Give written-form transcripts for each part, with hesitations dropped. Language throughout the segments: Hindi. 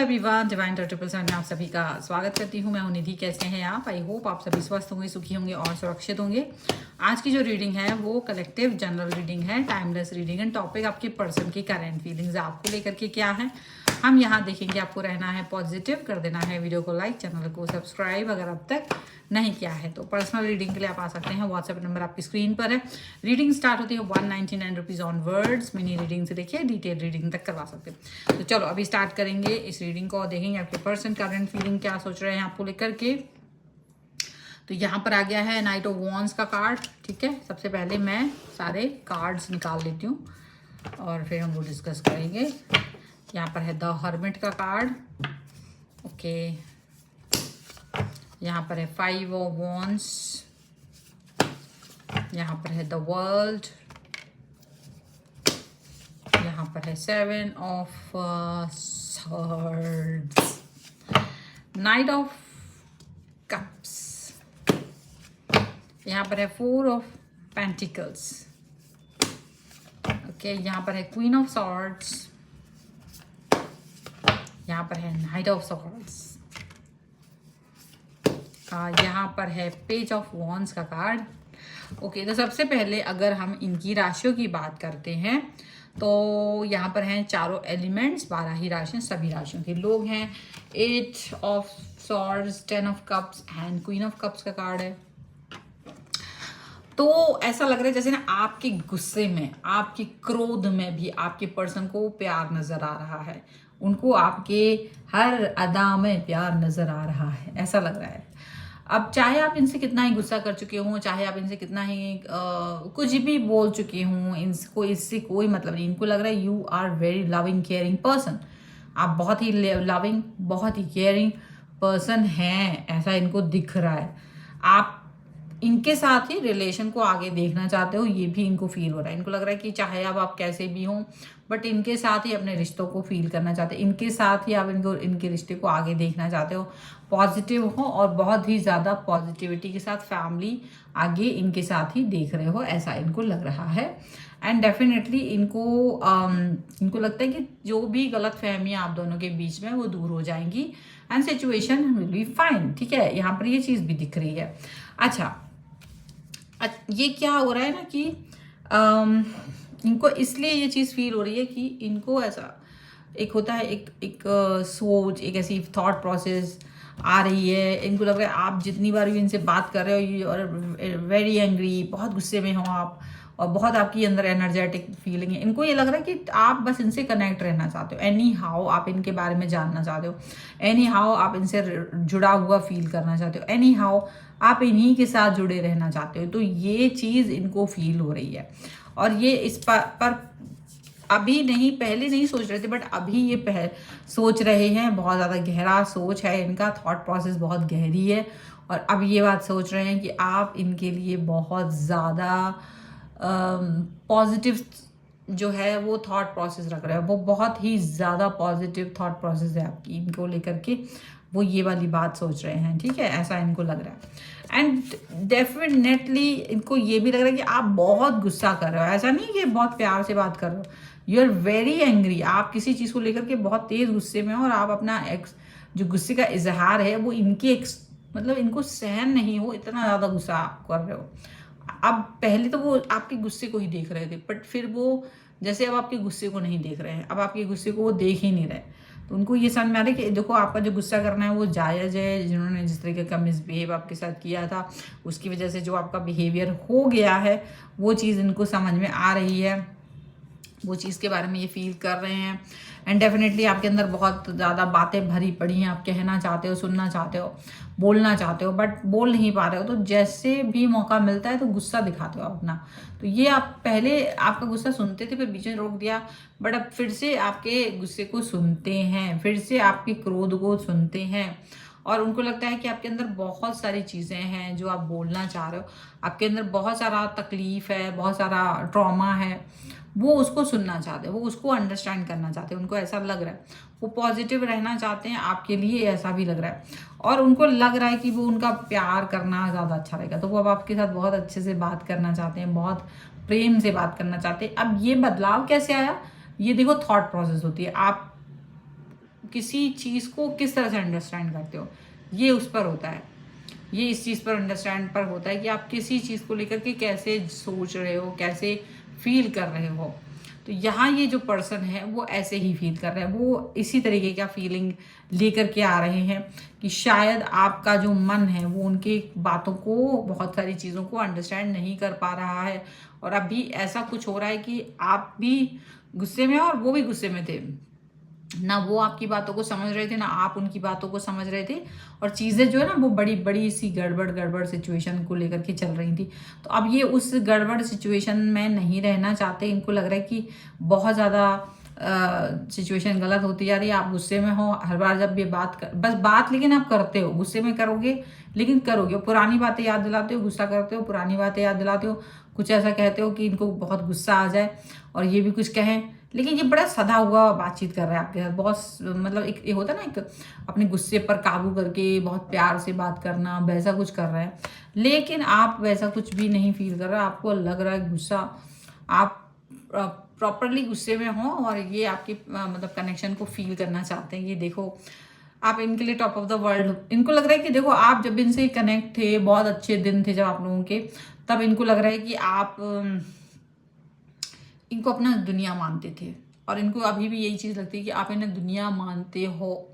एवरीवन, डिवाइन ट्रिपल सेवन में आप सभी का स्वागत करती हूँ। मैं हूँ निधि। कैसे हैं आप? आई होप आप सभी स्वस्थ होंगे, सुखी होंगे और सुरक्षित होंगे। आज की जो रीडिंग है वो कलेक्टिव जनरल रीडिंग है, टाइमलेस रीडिंग है। टॉपिक आपके पर्सन की करंट फीलिंग्स आपको लेकर के क्या है हम यहाँ देखेंगे। आपको रहना है पॉजिटिव, कर देना है वीडियो को लाइक, चैनल को सब्सक्राइब अगर अब तक नहीं किया है तो। पर्सनल रीडिंग के लिए आप आ सकते हैं, व्हाट्सएप नंबर आपकी स्क्रीन पर है। रीडिंग स्टार्ट होती है 199 rupees on words. Mini reading से देखिए डिटेल रीडिंग तक करवा सकते हैं। तो चलो अभी स्टार्ट करेंगे इस रीडिंग को और देखेंगे आपके पर्सन करंट फीलिंग क्या सोच रहे हैं आपको लेकर के। तो यहाँ पर आ गया है नाइट ऑफ वॉन्ड्स का कार्ड। ठीक है, सबसे पहले मैं सारे कार्ड्स निकाल लेती हूँ और फिर हम वो डिस्कस करेंगे। यहाँ पर है द हर्मिट का कार्ड। ओके, यहाँ पर है 5 ऑफ वॉन्ड्स। यहाँ पर है द वर्ल्ड। यहाँ पर है 7 of swords, night of cups. यहाँ पर है 4 ऑफ पेंटिकल्स। ओके, यहाँ पर है क्वीन ऑफ सॉर्ड्स। यहाँ पर है नाइट ऑफ सॉर्ड्स। यहाँ पर है पेज ऑफ वॉन्ड्स का कार्ड। ओके, तो सबसे पहले अगर हम इनकी राशियों की बात करते हैं तो यहाँ पर हैं चारों एलिमेंट्स, 12 ही राशियाँ, सभी राशियों के लोग हैं। 8 of swords, 10 of cups and queen of cups का कार्ड है। तो ऐसा लग रहा है जैसे ना आपके गुस्से में, आपके क्रोध में भी आपके पर्सन को प्यार नजर आ रहा है। उनको आपके हर अदा में प्यार नजर आ रहा है, ऐसा लग रहा है। अब चाहे आप इनसे कितना ही गुस्सा कर चुके हों, चाहे आप इनसे कितना ही कुछ भी बोल चुके हों, इनको इससे कोई मतलब नहीं। इनको लग रहा है you are very loving caring person. आप बहुत ही लविंग, बहुत ही केयरिंग पर्सन हैं, ऐसा इनको दिख रहा है। आप इनके साथ ही रिलेशन को आगे देखना चाहते हो, ये भी इनको फील हो रहा है। इनको लग रहा है कि चाहे अब आप कैसे भी हों बट इनके साथ ही अपने रिश्तों को फील करना चाहते हो, इनके साथ ही आप इनके रिश्ते को आगे देखना चाहते हो, पॉजिटिव हो और बहुत ही ज़्यादा पॉजिटिविटी के साथ फैमिली आगे इनके साथ ही देख रहे हो, ऐसा इनको लग रहा है। एंड डेफिनेटली इनको लगता है कि जो भी गलत फहमियाँ आप दोनों के बीच में वो दूर हो जाएंगी and situation will be fine. ठीक है, यहाँ पर ये चीज़ भी दिख रही है। अच्छा, ये क्या हो रहा है ना कि इनको इसलिए ये चीज़ फील हो रही है कि इनको ऐसा एक होता है, एक सोच, एक ऐसी थॉट प्रोसेस आ रही है। इनको लग रहा है आप जितनी बार भी इनसे बात कर रहे हो और वेरी एंग्री, बहुत गुस्से में हो आप और बहुत आपकी अंदर एनर्जेटिक फीलिंग है। इनको ये लग रहा है कि आप बस इनसे कनेक्ट रहना चाहते हो, एनी हाउ आप इनके बारे में जानना चाहते हो, एनी हाउ आप इनसे जुड़ा हुआ फील करना चाहते हो, एनी हाउ आप इन्हीं के साथ जुड़े रहना चाहते हो। तो ये चीज़ इनको फील हो रही है और ये इस पर अभी नहीं, पहले नहीं सोच रहे थे बट अभी ये सोच रहे हैं। बहुत ज़्यादा गहरा सोच है इनका, थॉट प्रोसेस बहुत गहरी है और अब ये बात सोच रहे हैं कि आप इनके लिए बहुत ज़्यादा पॉजिटिव जो है वो थॉट प्रोसेस रख रहे हैं। वो बहुत ही ज़्यादा पॉजिटिव थॉट प्रोसेस है आपकी इनको लेकर के, वो ये वाली बात सोच रहे हैं। ठीक है, ऐसा इनको लग रहा है। एंड डेफिनेटली इनको ये भी लग रहा है कि आप बहुत गुस्सा कर रहे हो, ऐसा नहीं कि बहुत प्यार से बात कर रहे हो। यू आर वेरी एंग्री, आप किसी चीज़ को लेकर के बहुत तेज़ गुस्से में हो और आप अपना जो गुस्से का इजहार है वो मतलब इनको सहन नहीं हो, इतना ज़्यादा गुस्सा आप कर रहे हो। अब पहले तो वो आपके गुस्से को ही देख रहे थे बट फिर वो जैसे अब आपके गुस्से को नहीं देख रहे हैं, अब आपके गुस्से को वो देख ही नहीं रहे। तो उनको ये समझ में आ रहा है कि देखो आपका जो गुस्सा करना है वो जायज़ है। जिन्होंने जिस तरीके का मिसबिहेव आपके साथ किया था उसकी वजह से जो आपका बिहेवियर हो गया है वो चीज़ इनको समझ में आ रही है, वो चीज़ के बारे में ये फील कर रहे हैं। एंड डेफिनेटली आपके अंदर बहुत ज़्यादा बातें भरी पड़ी हैं, आप कहना चाहते हो, सुनना चाहते हो, बोलना चाहते हो बट बोल नहीं पा रहे हो। तो जैसे भी मौका मिलता है तो गुस्सा दिखाते हो अपना। तो ये आप पहले आपका गुस्सा सुनते थे, फिर बीच में रोक दिया बट अब फिर से आपके गुस्से को सुनते हैं, फिर से आपके क्रोध को सुनते हैं और उनको लगता है कि आपके अंदर बहुत सारी चीज़ें हैं जो आप बोलना चाह रहे हो, आपके अंदर बहुत सारा तकलीफ़ है, बहुत सारा ट्रॉमा है, वो उसको सुनना चाहते हैं, वो उसको अंडरस्टैंड करना चाहते हैं। उनको ऐसा लग रहा है वो पॉजिटिव रहना चाहते हैं आपके लिए, ऐसा भी लग रहा है और उनको लग रहा है कि वो उनका प्यार करना ज़्यादा अच्छा रहेगा। तो वो अब आपके साथ बहुत अच्छे से बात करना चाहते हैं, बहुत प्रेम से बात करना चाहते हैं। अब ये बदलाव कैसे आया, ये देखो थॉट प्रोसेस होती है। आप किसी चीज़ को किस तरह से अंडरस्टैंड करते हो, ये उस पर होता है। ये इस चीज़ पर अंडरस्टैंड पर होता है कि आप किसी चीज़ को लेकर के कैसे सोच रहे हो, कैसे फील कर रहे हो। तो यहाँ ये जो पर्सन है वो ऐसे ही फील कर रहे हैं, वो इसी तरीके का फीलिंग लेकर के आ रहे हैं कि शायद आपका जो मन है वो उनकी बातों को, बहुत सारी चीज़ों को अंडरस्टैंड नहीं कर पा रहा है। और अभी ऐसा कुछ हो रहा है कि आप भी गुस्से में और वो भी गुस्से में थे, ना वो आपकी बातों को समझ रहे थे ना आप उनकी बातों को समझ रहे थे, और चीज़ें जो है ना वो बड़ी बड़ी सी गड़बड़ सिचुएशन को लेकर के चल रही थी। तो अब ये उस गड़बड़ सिचुएशन में नहीं रहना चाहते। इनको लग रहा है कि बहुत ज़्यादा सिचुएशन गलत होती जा रही है, आप गुस्से में हो हर बार जब ये बस बात लेकिन आप करते हो, गुस्से में करोगे लेकिन करोगे, पुरानी बातें याद दिलाते हो, गुस्सा करते हो, पुरानी बातें याद दिलाते हो, कुछ ऐसा कहते हो कि इनको बहुत गुस्सा आ जाए और ये भी कुछ कहें, लेकिन ये बड़ा सधा हुआ बातचीत कर रहा है आपके साथ। बहुत मतलब एक ये होता है ना, एक अपने गुस्से पर काबू करके बहुत प्यार से बात करना, वैसा कुछ कर रहा है। लेकिन आप वैसा कुछ भी नहीं फील कर रहे, आपको लग रहा है गुस्सा, आप प्रॉपरली गुस्से में हो और ये आपकी मतलब कनेक्शन को फील करना चाहते हैं। ये देखो, आप इनके लिए टॉप ऑफ द वर्ल्ड। इनको लग रहा है कि देखो, आप जब इनसे कनेक्ट थे, बहुत अच्छे दिन थे जब आप लोगों के, तब इनको लग रहा है कि आप इनको अपना दुनिया मानते थे, और इनको अभी भी यही चीज़ लगती है कि आप इन्हें दुनिया मानते हो।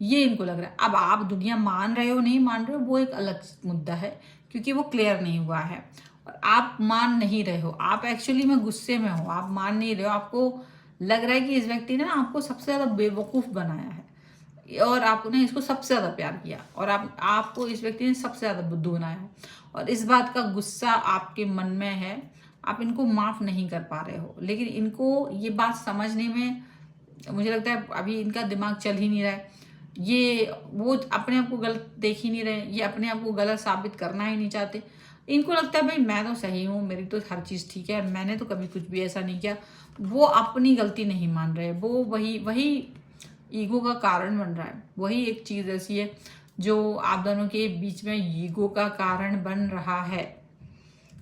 ये इनको लग रहा है। अब आप दुनिया मान रहे हो नहीं मान रहे हो वो एक अलग मुद्दा है, क्योंकि वो क्लियर नहीं हुआ है। और आप मान नहीं रहे हो, आप एक्चुअली में गुस्से में हो, आप मान नहीं रहे हो। आपको लग रहा है कि इस व्यक्ति ने ना आपको सबसे ज़्यादा बेवकूफ़ बनाया है, और आपने इसको सबसे ज़्यादा प्यार किया, और आपको इस व्यक्ति ने सबसे ज़्यादा बुद्धू बनाया है, और इस बात का गुस्सा आपके मन में है। आप इनको माफ़ नहीं कर पा रहे हो, लेकिन इनको ये बात समझने में मुझे लगता है अभी इनका दिमाग चल ही नहीं रहा है। ये वो अपने आप को गलत देख ही नहीं रहे, ये अपने आप को गलत साबित करना ही नहीं चाहते। इनको लगता है भाई मैं तो सही हूँ, मेरी तो हर चीज़ ठीक है, मैंने तो कभी कुछ भी ऐसा नहीं किया। वो अपनी गलती नहीं मान रहे, वो वही ईगो का कारण बन रहा है। वही एक चीज़ ऐसी है जो आप दोनों के बीच में ईगो का कारण बन रहा है,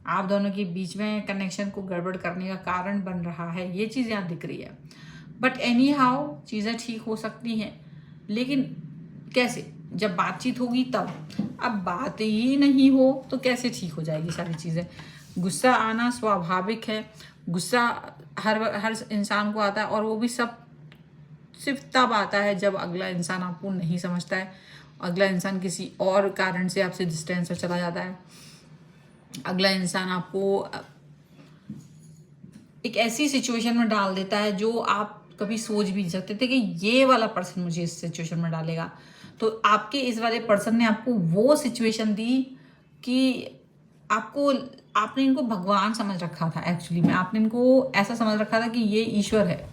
आप दोनों के बीच में कनेक्शन को गड़बड़ करने का कारण बन रहा है। ये चीज़ यहाँ दिख रही है। बट एनी हाउ चीज़ें ठीक हो सकती हैं, लेकिन कैसे? जब बातचीत होगी तब। अब बात ही नहीं हो तो कैसे ठीक हो जाएगी सारी चीज़ें? गुस्सा आना स्वाभाविक है, गुस्सा हर इंसान को आता है, और वो भी सिर्फ तब आता है जब अगला इंसान आपको नहीं समझता है, अगला इंसान किसी और कारण से आपसे डिस्टेंस पर चला जाता है, अगला इंसान आपको एक ऐसी सिचुएशन में डाल देता है जो आप कभी सोच भी नहीं सकते थे कि ये वाला पर्सन मुझे इस सिचुएशन में डालेगा। तो आपके इस वाले पर्सन ने आपको वो सिचुएशन दी कि आपने इनको भगवान समझ रखा था। एक्चुअली में आपने इनको ऐसा समझ रखा था कि ये ईश्वर है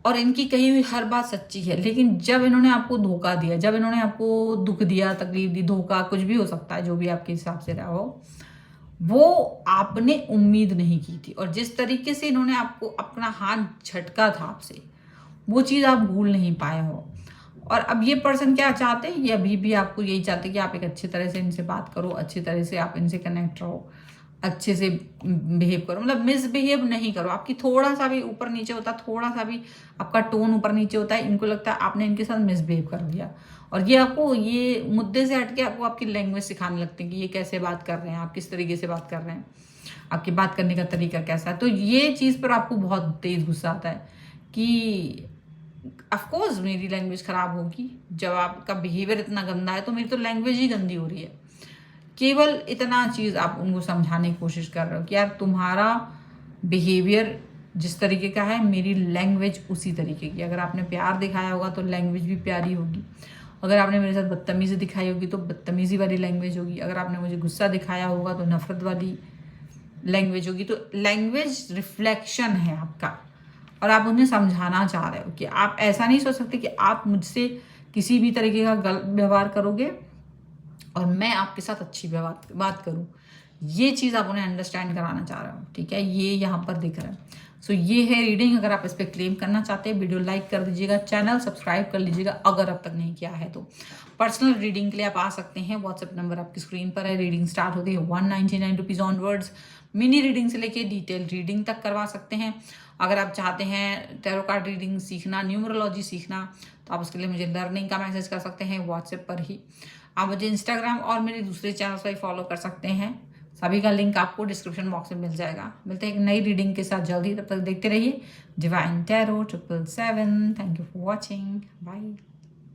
और इनकी कही हुई हर बात सच्ची है। लेकिन जब इन्होंने आपको धोखा दिया, जब इन्होंने आपको दुख दिया, तकलीफ दी, धोखा कुछ भी हो सकता है, जो भी आपके हिसाब से रहा हो, वो आपने उम्मीद नहीं की थी। और जिस तरीके से इन्होंने आपको अपना हाथ झटका था आपसे, वो चीज़ आप भूल नहीं पाए हो। और अब ये पर्सन क्या चाहते हैं? ये अभी भी आपको यही चाहते हैं कि आप एक अच्छी तरह से इनसे बात करो, अच्छी तरह से आप इनसे कनेक्ट रहो, अच्छे से बिहेव करो, मतलब मिसबिहेव नहीं करो। आपकी थोड़ा सा भी ऊपर नीचे होता, थोड़ा सा भी आपका टोन ऊपर नीचे होता है, इनको लगता है आपने इनके साथ मिसबिहेव कर दिया, और ये आपको ये मुद्दे से हटके आपको आपकी लैंग्वेज सिखाने लगते हैं कि ये कैसे बात कर रहे हैं, आप किस तरीके से बात कर रहे हैं, आपकी बात करने का तरीका कैसा है। तो ये चीज़ पर आपको बहुत तेज गुस्सा आता है कि ऑफकोर्स मेरी लैंग्वेज ख़राब होगी, जब आपका बिहेवियर इतना गंदा है तो मेरी तो लैंग्वेज ही गंदी हो रही है। केवल इतना चीज़ आप उनको समझाने की कोशिश कर रहे हो कि यार तुम्हारा बिहेवियर जिस तरीके का है, मेरी लैंग्वेज उसी तरीके की। अगर आपने प्यार दिखाया होगा तो लैंग्वेज भी प्यारी होगी, अगर आपने मेरे साथ बदतमीज़ी दिखाई होगी तो बदतमीज़ी वाली लैंग्वेज होगी, अगर आपने मुझे गुस्सा दिखाया होगा तो नफरत वाली लैंग्वेज होगी। तो लैंग्वेज रिफ्लेक्शन है आपका, और आप उन्हें समझाना चाह रहे हो कि आप ऐसा नहीं सोच सकते कि आप मुझसे किसी भी तरीके का गलत व्यवहार करोगे और मैं आपके साथ अच्छी बात करूं। ये चीज़ आप उन्हें अंडरस्टैंड कराना चाह रहे हो, ठीक है? ये यहाँ पर दिख रहा है। सो ये है रीडिंग। अगर आप इस पर क्लेम करना चाहते हैं, वीडियो लाइक कर दीजिएगा, चैनल सब्सक्राइब कर लीजिएगा अगर अब तक नहीं किया है तो। पर्सनल रीडिंग के लिए आप आ सकते हैं, व्हाट्सएप नंबर आपकी स्क्रीन पर है। रीडिंग स्टार्ट होती है 199 रुपीज़ ऑनवर्ड्स। मिनी रीडिंग से लेके डिटेल रीडिंग तक करवा सकते हैं। अगर आप चाहते हैं टैरो कार्ड रीडिंग सीखना, न्यूमरोलॉजी सीखना, तो आप उसके लिए मुझे लर्निंग का मैसेज कर सकते हैं व्हाट्सएप पर ही। आप मुझे इंस्टाग्राम और मेरे दूसरे चैनल्स पर फॉलो कर सकते हैं, सभी का लिंक आपको डिस्क्रिप्शन बॉक्स में मिल जाएगा। मिलते हैं एक नई रीडिंग के साथ जल्दी, तब तक देखते रहिए divine tarot 777। Thank you for watching, bye.